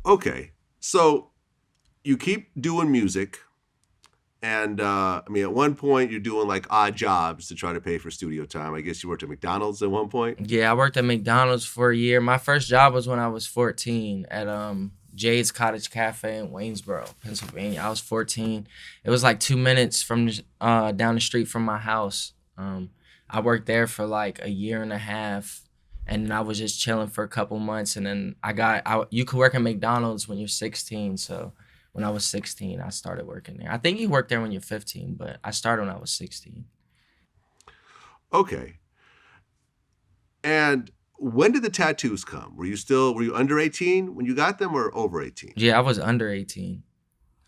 Okay. So you keep doing music. And at one point you're doing like odd jobs to try to pay for studio time. I guess you worked at McDonald's at one point. Yeah, I worked at McDonald's for a year. My first job was when I was 14 at Jade's Cottage Cafe in Waynesboro, Pennsylvania. I was 14. It was like 2 minutes from down the street from my house. I worked there for like a year and a half, and then I was just chilling for a couple months, and then you could work at McDonald's when you're 16. So when I was 16, I started working there. I think you work there when you're 15, but I started when I was 16. Okay. And when did the tattoos come? Were you under 18 when you got them or over 18? Yeah, I was under 18.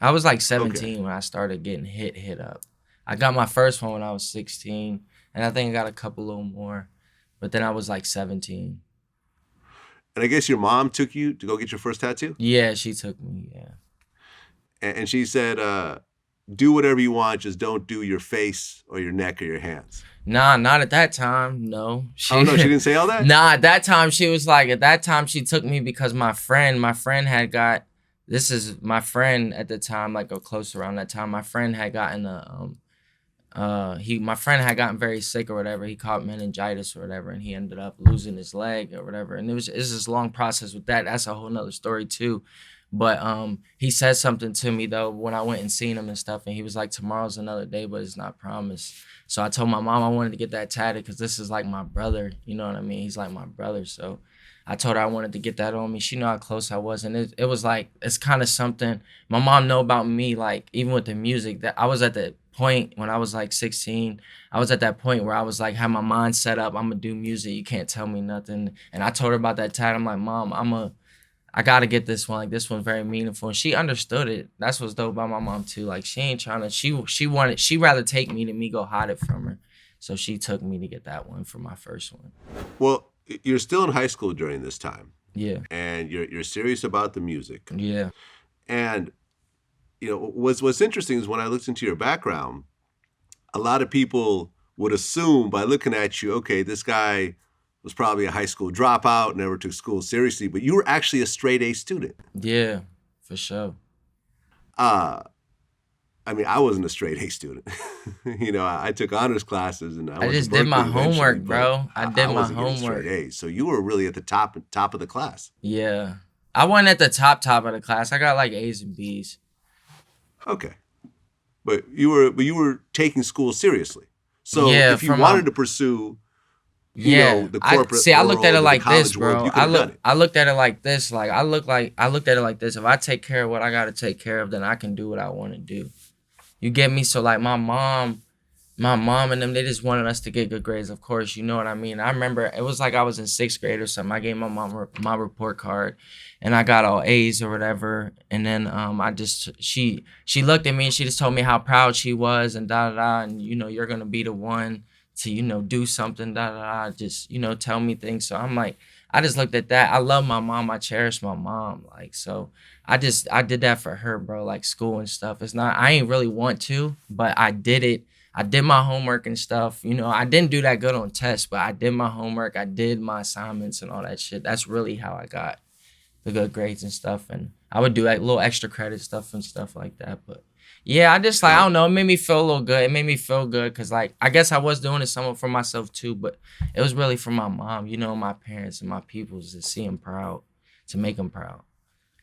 I was like Okay. 17 when I started getting hit up. I got my first one when I was 16, and I think I got a couple little more, but then I was like 17. And I guess your mom took you to go get your first tattoo? Yeah, she took me. Yeah. And she said, do whatever you want, just don't do your face or your neck or your hands. Nah, not at that time. No, Oh, no, she didn't say all that? nah, at that time she was like, at that time she took me because my friend had got. This is my friend at the time, like or close around that time. My friend had gotten my friend had gotten very sick or whatever. He caught meningitis or whatever, and he ended up losing his leg or whatever. And it's this long process with that. That's a whole nother story too. But he said something to me though when I went and seen him and stuff, and he was like, "Tomorrow's another day, but it's not promised." So I told my mom I wanted to get that tatted because this is like my brother. You know what I mean? He's like my brother. So I told her I wanted to get that on me. She knew how close I was, and it was like it's kind of something my mom know about me. Like even with the music, that I was at the point when I was like 16. I was at that point where I was like, had my mind set up. I'm gonna do music. You can't tell me nothing. And I told her about that tat. I'm like, Mom, I gotta get this one. Like this one's very meaningful, and she understood it. That's what's dope about my mom too. Like she ain't trying to. She rather take me than me go hide it from her. So she took me to get that one for my first one. Well, you're still in high school during this time, Yeah, and you're serious about the music. yeah, And what's interesting is when I looked into your background, a lot of people would assume by looking at you, okay, this guy was probably a high school dropout, never took school seriously, but you were actually a straight A student. yeah, for sure. Uh, I wasn't a straight A student. I took honors classes and I I went to just did my Berkeley eventually, homework, but bro. I I did my wasn't getting straight homework. A's. So you were really at the top of the class. Yeah, I wasn't at the top of the class. I got like A's and B's. Okay, but you were taking school seriously. So Yeah, if you from wanted to pursue, yeah, the I corporate see. I looked at it world or the like this, college world, bro. you could have done it. I looked at it like this. I looked at it like this. If I take care of what I gotta take care of, then I can do what I want to do. You get me? So like my mom and them, they just wanted us to get good grades. Of course, you know what I mean. I remember it was like I was in sixth grade or something. I gave my mom my report card, and I got all A's or whatever. And then she looked at me and she just told me how proud she was and da da da. And you're gonna be the one to do something da da da. Just tell me things. So I'm like, I just looked at that. I love my mom. I cherish my mom. Like so. I did that for her, bro. Like school and stuff. It's not. I ain't really want to, but I did it. I did my homework and stuff. I didn't do that good on tests, but I did my homework. I did my assignments and all that shit. That's really how I got the good grades and stuff. And I would do like little extra credit stuff and stuff like that. But yeah, I just like I Now, don't know. It made me feel a little good. It made me feel good because like I guess I was doing it somewhat for myself too, but it was really for my mom. My parents and my peoples to see them proud, to make them proud.